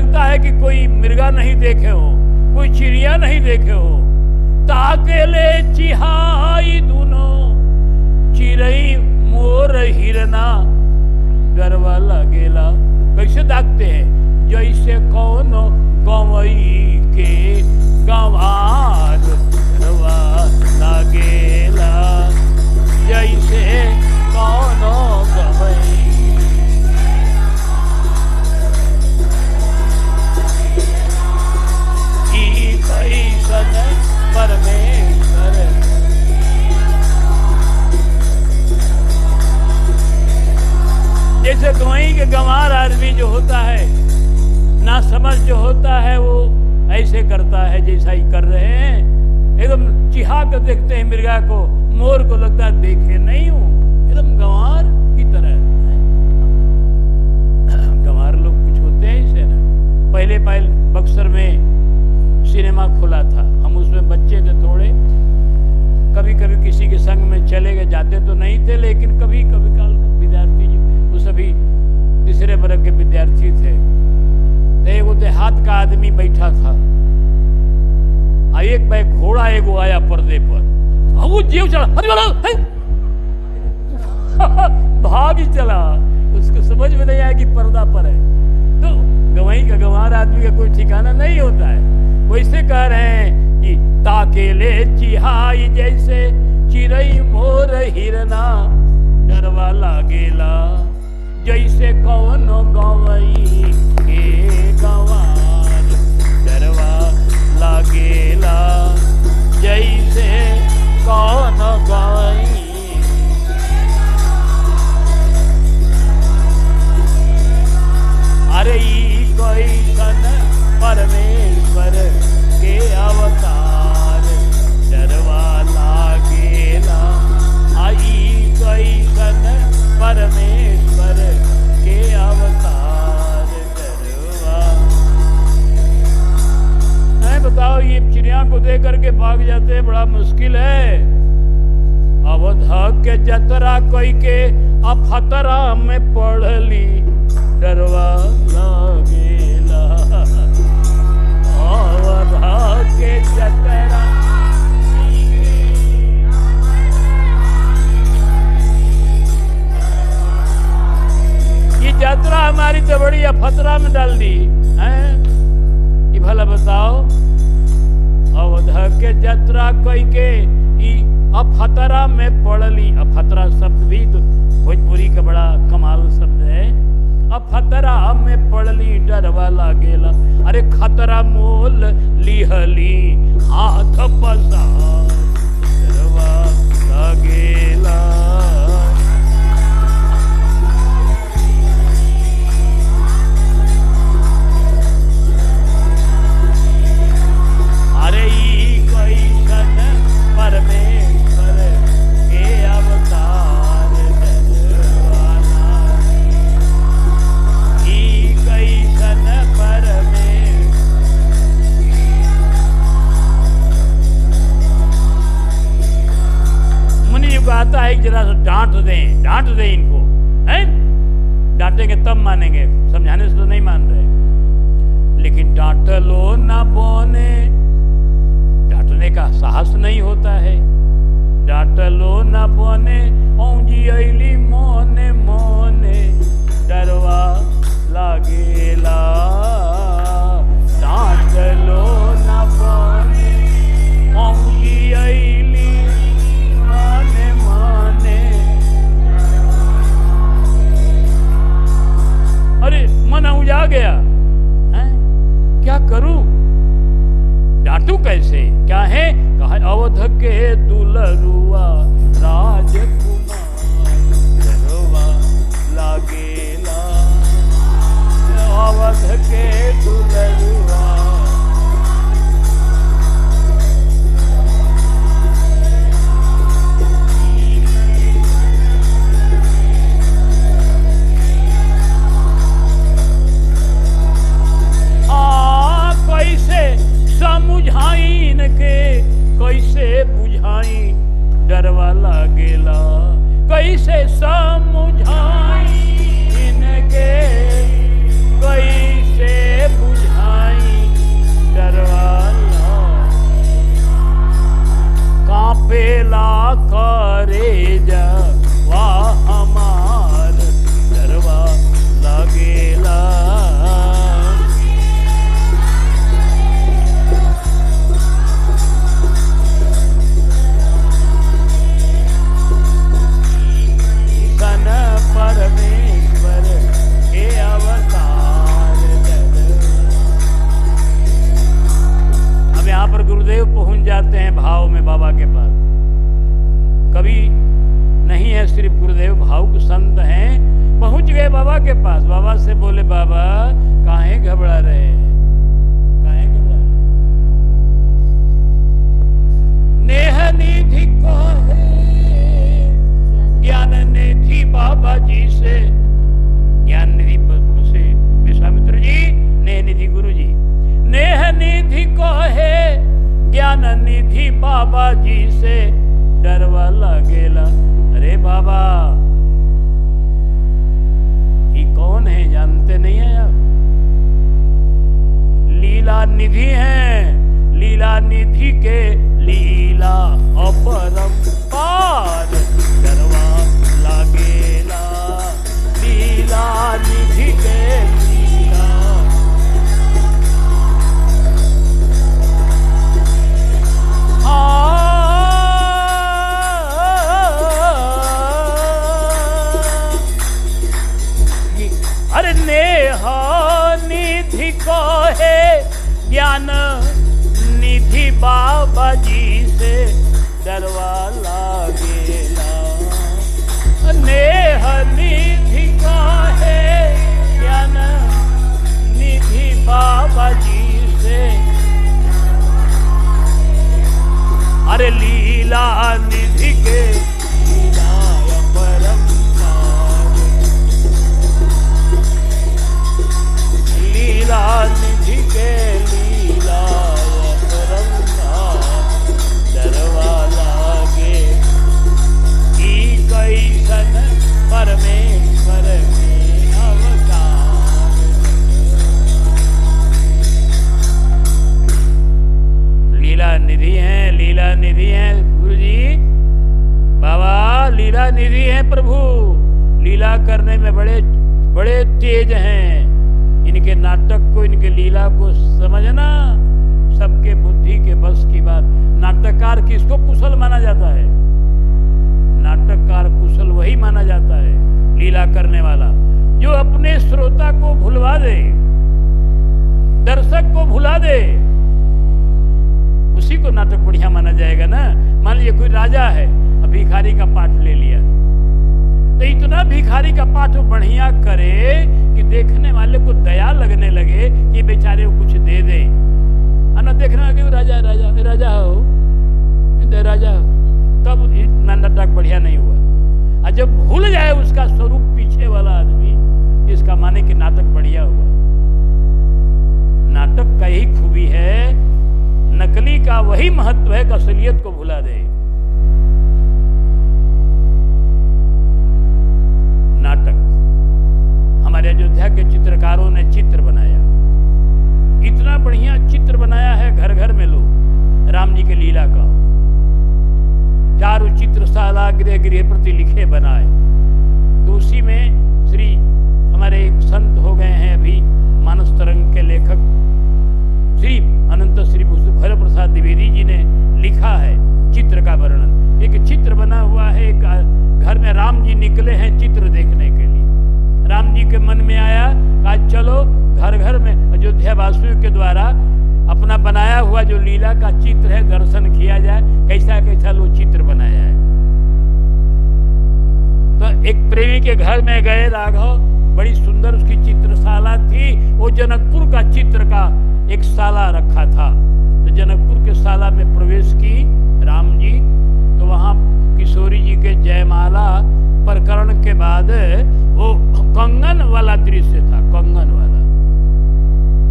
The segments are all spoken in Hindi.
लगता है कि कोई मिर्गा नहीं देखे हो, कोई चिड़िया नहीं देखे हो। ताकेले चिहाई दोनों चिड़ई मोर हिरना डरवा लगेला। कैसे दागते हैं? जैसे कौनो गवई के गंवार डरवा लगेला। जैसे कौनो गवई की कैसन परमेश्वर। जैसे गवई के गंवार आदमी जो होता है, ना समझ जो होता है, वो ऐसे करता है जैसा ही कर रहे हैं। एकदम चिहा कर देखते हैं मिर्गा को, मोर को लगता है देखे नहीं हूं, एकदम गंवार की तरह। गंवार लोग कुछ होते हैं ऐसे ना। पहले बक्सर में सिनेमा खुला था, हम उसमें बच्चे थे थोड़े, कभी कभी किसी के संग में चले गए, जाते तो नहीं थे, लेकिन कभी कभी काल विद्यार्थी जी, वो सभी तीसरे वर्ग के विद्यार्थी थे। तो एक देहात का आदमी बैठा था, एक बैग घोड़ा एगो आया पर्दे पर, वो जीव चला, भाग ही चला, उसको समझ में नहीं आया कि पर्दा पर है। तो गंवाई का गंवार आदमी का कोई ठिकाना नहीं होता है। वैसे कह रहे हैं कि ताकेले चिहाई जैसे चिड़ई मोर हिरना डरवा लागेला। जैसे कौनो गवई के गंवार डरवा लागेला। जैसे कौनो गवई। अरे ई कैसन परमेश्वर के अवतार डरवा लागेला। आई कैसन परमेश्वर के अवतार डरवा। नहीं बताओ, ये चिड़िया को देख करके भाग जाते हैं, बड़ा मुश्किल है। अवध के जतरा कोई के अफतरा में पड़ली डरवा लागेला। अवध के जतरा ये यात्रा हमारी तो बड़ी अफतरा में डाल दी है। ये भला बताओ, अवध के जतरा कोई के अफतरा में पड़ली। अफतरा शब्द भी तो भोजपुरी का बड़ा कमाल शब्द है। अफतरा में पड़ली डरवा लागेला। अरे खतरा मोल लिहली हाथ पसार डरवा लागेला। अरे ई कैसन परमेश्वर के अवतार डरवाना। ई कैसन परमेश्वर। मुनि जी को आता है कि जरा सा डांट दें इनको, हैं? डांटेंगे तब मानेंगे, समझाने से तो नहीं मान रहे। लेकिन डांट लो ना बोने, डांटने का साहस नहीं होता है। डांट लो ना बोने औंजी अली मोने मोने डरवा लागेला। डांट लो ना बोने औंजी अली मोने मोने। अरे मन उजा गया, क्या करूं, डांटू कैसे? क्या है? कहा अवध के दुलरुआ राजकुमार डरवा लागेला। अवध के दुलरुआ। कैसे समझाइन के, कैसे बुझाई डरवा लागेला। कैसे समझाइन के, कैसे बुझाई करे जा वाह हमार डरवा लागेला। सन परमेश्वर के अवतार। अब यहाँ पर गुरुदेव पहुंच जाते हैं भाव में बाबा के पास। कभी नहीं है सिर्फ गुरुदेव, भावुक संत हैं। पहुंच गए बाबा के पास। बाबा से बोले, बाबा काहे घबरा रहे हैं, काहे घबरा रहे? नेह निधि को है ज्ञान निधि बाबा जी से, ज्ञान निधि से विश्वामित्र जी, नेह निधि गुरु जी। नेह निधि को है ज्ञान निधि बाबा जी से डरवा लागेला। अरे बाबा ये कौन है, जानते नहीं है आप? लीला निधि हैं, लीला निधि के लीला अपरंपार डरवा लागेला। लीला निधि के लीला अरे नेह निधि को है ज्ञान निधि बाबा जी से डरवा लागेला। नेह निधि को है ज्ञान निधि बाबा जी से, अरे लीला निधि के लीला परंपार। लीला निधि के लीला परंपार डरवा लागे। की कैसन परमेश्वर के अवतार। लीला निधि हैं, लीला निधि हैं गुरु जी। बाबा लीला निधि हैं प्रभु, लीला करने में बड़े बड़े तेज हैं। इनके नाटक को, इनके लीला को समझना सबके बुद्धि के बस की बात। नाटककार किसको कुशल माना जाता है? नाटककार कुशल वही माना जाता है, लीला करने वाला, जो अपने श्रोता को भुलवा दे, दर्शक को भुला दे, उसी को नाटक बढ़िया माना जाएगा ना। मान लीजिए कोई राजा है, अब भिखारी का पाठ ले लिया, तो इतना भिखारी का पाठ बढ़िया करे कि देखने वाले को दया लगने लगे कि बेचारे को कुछ दे दे। ना देखने लगे राजा राजा राजा हो, राजा हो, तब इतना नाटक बढ़िया नहीं हुआ। और जब भूल जाए उसका स्वरूप पीछे वाला आदमी, इसका माने कि नाटक बढ़िया हुआ। नाटक का यही खूबी है, नकली का वही महत्व है कि असलियत को भुला दे। नाटक, हमारे अयोध्या के चित्रकारों ने चित्र बनाया, इतना बढ़िया चित्र बनाया है, घर घर में लोग राम जी के लीला का। चारु चित्रशाला गृह गृह प्रति लिखे बनाए। तो उसी में श्री हमारे एक संत हो गए हैं अभी मानस तरंग के लेखक श्री अनंत श्री भैरव प्रसाद द्विवेदी जी ने लिखा है चित्र का वर्णन। एक चित्र बना हुआ है, एक घर में राम जी निकले हैं चित्र देखने के लिए। राम जी के मन में आया, कहा चलो घर घर में अयोध्या वासियों के द्वारा अपना बनाया हुआ जो लीला का चित्र है दर्शन किया जाए, कैसा कैसा वो चित्र बनाया है। तो एक प्रेमी के घर में गए राघव, बड़ी सुंदर उसकी चित्रशाला थी। वो जनकपुर का चित्र का एक शाला रखा था। तो जनकपुर के शाला में प्रवेश की राम जी, तो वहाँ किशोरी जी के जयमाला प्रकरण के बाद वो कंगन वाला दृश्य था, कंगन वाला।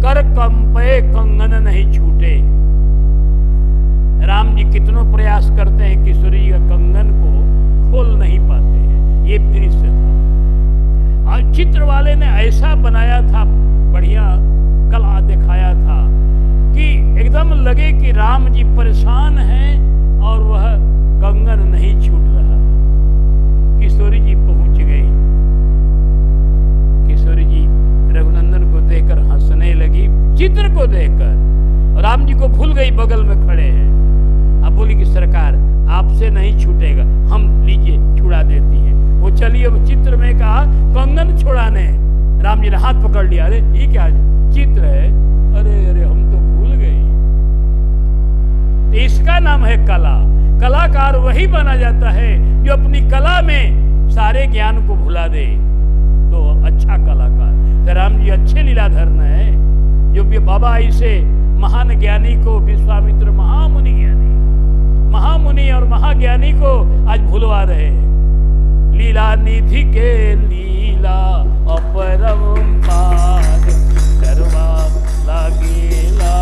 कर कंपे कंगन नहीं छूटे। राम जी कितनों प्रयास करते हैं, किशोरी जी का कंगन को खोल नहीं पाते हैं। ये दृश्य था और चित्र वाले ने ऐसा बनाया था, बढ़िया कला दिखाया था कि एकदम लगे कि राम जी परेशान हैं और वह कंगन नहीं छूट रहा। गई, बगल में खड़े हैं। अब बोली कि सरकार आपसे नहीं छूटेगा, हम लीजिए छुड़ा देती हैं। वो चलिए, वो चित्र में कहा कंगन छुड़ाने, राम जी ने हाथ पकड़ लिया। अरे ये क्या चित्र है? अरे अरे हम तो भूल गए। तो इसका नाम है कला। कलाकार वही बना जाता है जो अपनी कला में सारे ज्ञान को भुला दे, तो अच्छा कलाकार। तो राम जी अच्छे लीलाधर है, जो बाबा ऐसे महान ज्ञानी को, विश्वामित्र महामुनि ज्ञानी, महामुनि और महाज्ञानी को आज भुलवा रहे हैं। लीला निधि के लीला अपरंपार करवा लागेला,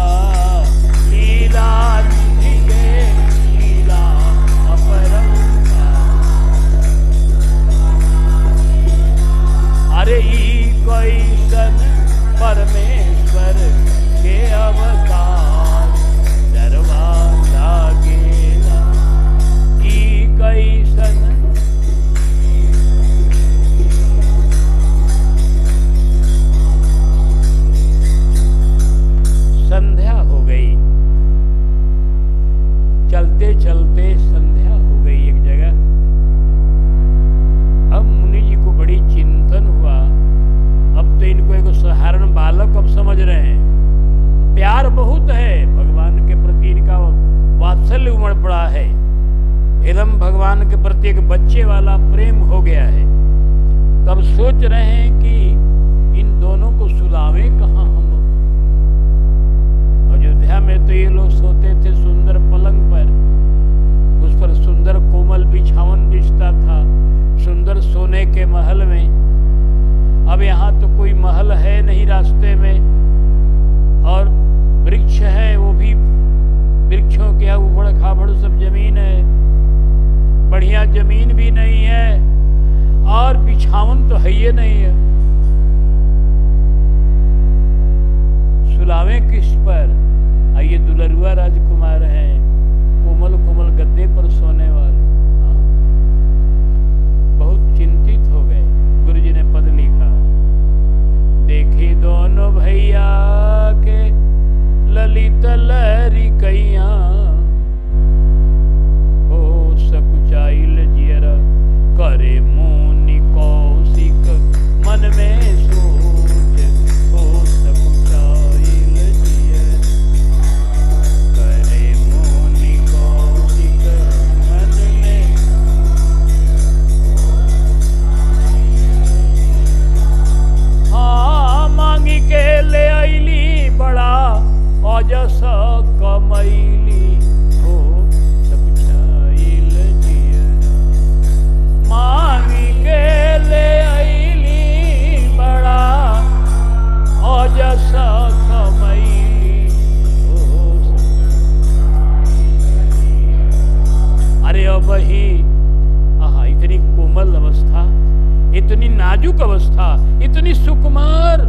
लीला निधि के लीला अपरंपार। अरे ई कैसन परमेश्वर के अवतार करवा लागेला, ई कैसन। संध्या हो गई, चलते चलते संध्या हो गई एक जगह। अब मुनि जी को बड़ी चिंतन हुआ। अब तो इनको एक साधारण बालक अब समझ रहे हैं। प्यार बहुत है भगवान के प्रति, इनका वात्सल्य उमड़ पड़ा है, एकदम भगवान के प्रति एक बच्चे वाला प्रेम हो गया है। तब सोच रहे हैं कि इन दोनों को सुलावे कहाँ हम। अयोध्या में तो ये लोग सोते थे सुंदर पलंग पर, उस पर सुंदर कोमल बिछावन बिछता था, सुंदर सोने के महल में। अब यहाँ तो कोई महल है नहीं रास्ते में, और वृक्ष है, वो भी वृक्षों के उबड़ खाबड़ सब जमीन है, बढ़िया जमीन भी नहीं है, और बिछावन तो है ही नहीं है। सुलावे किस पर? ये दुलरुआ राजकुमार हैं, कोमल कोमल गद्दे पर सोने वाले। बहुत चिंतित हो गए। गुरुजी ने पद लिखा, देखी दोनों भैया के ललित लहरी कैया, हो सकुचाइल जियर करे मुनि कौशिक मन में सोच, हो सकुचाइल जियर करे मुनि कौशिक मन में। हाँ मांगी के ले आईली बड़ा अजस कमैली, हो सकुचाइल जियरा। मांगी के ले आईली बड़ा अजस कमैली, हो। अरे अब ही इतनी कोमल अवस्था, इतनी नाजुक अवस्था, इतनी सुकुमार,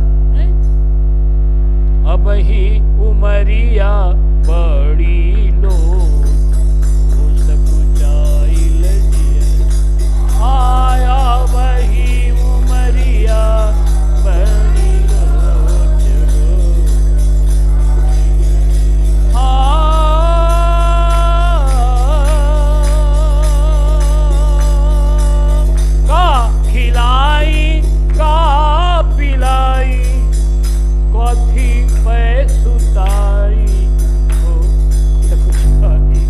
अब ही उमरिया बड़ी लोच, हो सकुचाइल जियर। आया वही उमरिया बड़ी लोच, का खिलाई का पिलाई, कथी पे सुताई, हो सकुचाई।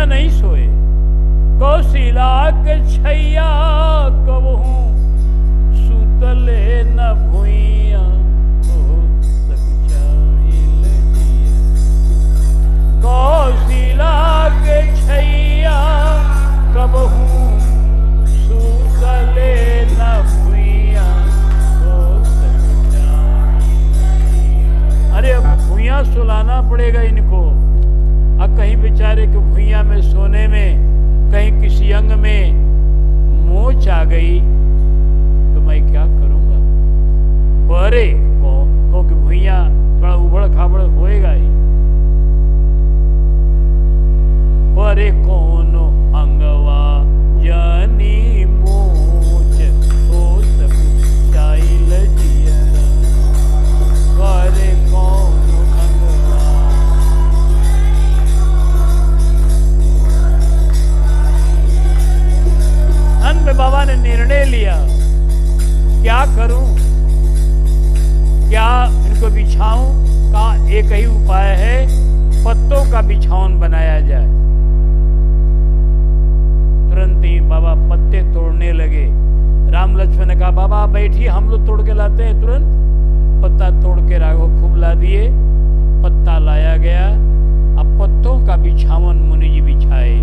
नहीं सोए। कौशिला के छैया कबहू सुतले न भुइया हो सकुचाइल जिया। कौशिला के छैया कबहू सुतले न भुइया हो सकुचाइल जिया। अरे अब भुइया सुलाना पड़ेगा इनको। अब कहीं बेचारे के भुइया में सोने में कहीं किसी अंग में मोच आ गई तो मैं क्या करूंगा। अरे क्योंकि भुइया थोड़ा उबड़ खाबड़ होएगा ही। अरे कोनो अंगवा जानी मोच हो सकु चाइल जिया। अरे कोनो अंगवा। अंत में बाबा ने निर्णय लिया, क्या करूं, क्या इनको बिछाऊं का एक ही उपाय है, पत्तों का बिछावन बनाया जाए। तुरंत ही बाबा पत्ते तोड़ने लगे। राम लक्ष्मण ने कहा बाबा बैठिए, हम लोग तोड़ के लाते हैं। तुरंत पत्ता तोड़ के राघव खूब ला दिए। पत्ता लाया गया। अब पत्तों का बिछावन मुनि जी बिछाए।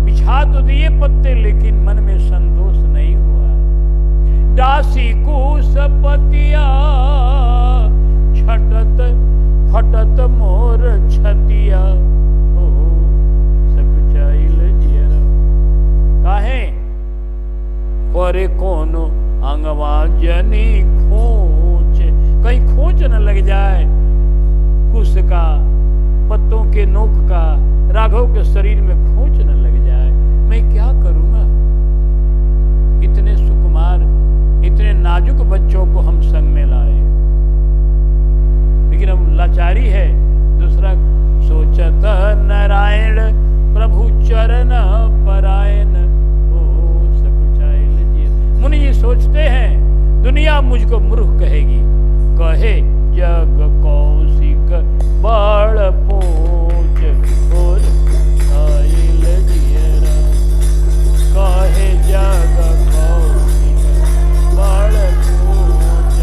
बिछा तो दिए पत्ते, लेकिन मन में संतोष नहीं हुआ। दासी कुश पतिया छटत फटत मोर छतिया हो सकुचाइल जिया। काहे परे कोनो अंगवा जनी खोच, कहीं खोच न लग जाए कुश का, पत्तों के नोक का राघव के शरीर में खोच न लग जाए। मैं क्या करूंगा। इतने सुकुमार इतने नाजुक बच्चों को हम संग में लाए, लेकिन अब लाचारी है। दूसरा सोचत नारायण प्रभु चरण परायण हो सकुचाइल जिया। मुनि जी सोचते हैं दुनिया मुझको मूर्ख कहेगी। कहे जग कौशिक बड़ पोच और आइल जिया। कहे जग कौशिक बड़ पोच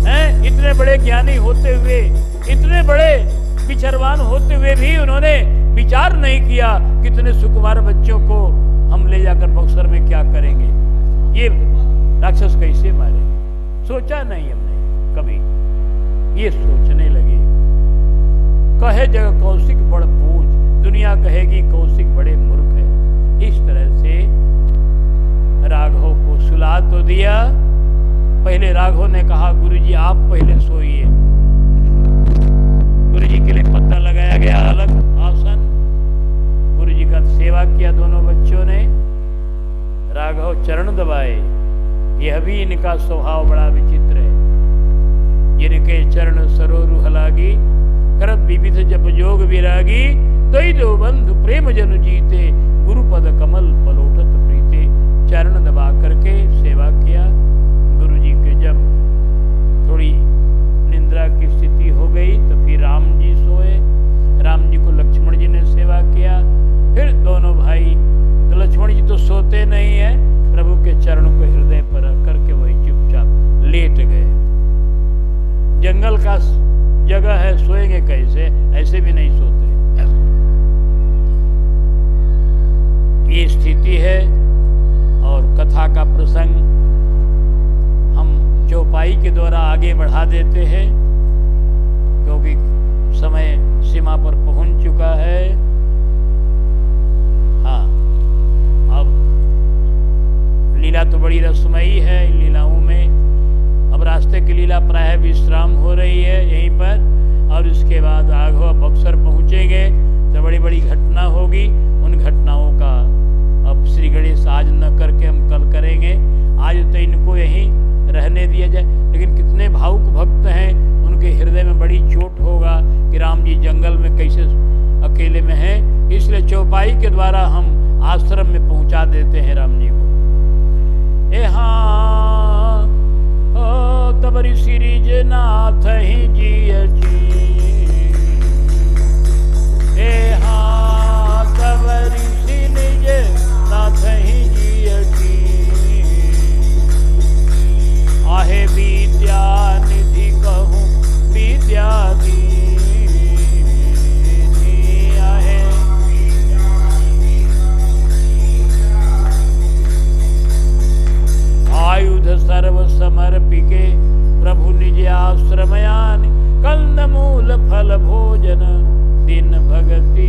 हैं। इतने बड़े ज्ञानी होते हुए, इतने बड़े विचारवान होते हुए भी उन्होंने विचार नहीं किया कितने सुकुमार बच्चों को हम ले जाकर बक्सर में क्या करेंगे, ये राक्षस कैसे मारेंगे। सोचा नहीं हमने कभी, ये सोचने लगे। कहे जगह कौशिक बड़ पूज, दुनिया कहेगी कौशिक बड़े मूर्ख है। इस तरह से राघव को सुला तो दिया। पहले राघव ने कहा गुरुजी आप पहले सोइए। गुरुजी के लिए पत्ता लगाया गया, अलग आसन। गुरुजी का सेवा किया दोनों बच्चों ने। राघव चरण दबाए। यह भी इनका स्वभाव बड़ा विचित्र है। जिनके चरण सरोरु लागी, करत विविध जप जोग विरागी। तई दो बंधु प्रेम जनु जीते, गुरुपद कमल पलोटत प्रीते। चरण दबा करके सेवा किया। गुरुजी के जब थोड़ी निंद्रा की स्थिति हो गई तो फिर राम जी सोए। राम जी को लक्ष्मण जी ने सेवा किया। फिर दोनों भाई, तो लक्ष्मण जी तो सोते नहीं है, प्रभु के चरणों को हृदय पर रख करके वही चुपचाप लेट गए। जंगल का जगह है, सोएंगे कैसे, ऐसे भी नहीं सोते। ये स्थिति है। और कथा का प्रसंग हम चौपाई के द्वारा आगे बढ़ा देते हैं, क्योंकि समय सीमा पर पहुंच चुका है। हाँ, अब लीला तो बड़ी रसमयी है। इन लीलाओं में अब रास्ते की लीला प्रायः विश्राम हो रही है यहीं पर, और उसके बाद राघव बक्सर पहुंचेंगे तो बड़ी बड़ी घटना होगी। उन घटनाओं का अब श्री गणेश आज न करके हम कल करेंगे। आज तो इनको यहीं रहने दिया जाए, लेकिन कितने भावुक भक्त हैं, उनके हृदय में बड़ी चोट होगा कि राम जी जंगल में कैसे अकेले में हैं। इसलिए चौपाई के द्वारा हम आश्रम में पहुंचा देते हैं राम जी को। तबरी श्री निज नाथ ही जियची। हे हाँ सब ऋषि निज नाथ ही जियची। आहे विद्या निधि कहूँ विद्या आयुध सर्व समर्पिके प्रभु निज आश्रमयानि। कंद मूल फल भोजन दिन भगति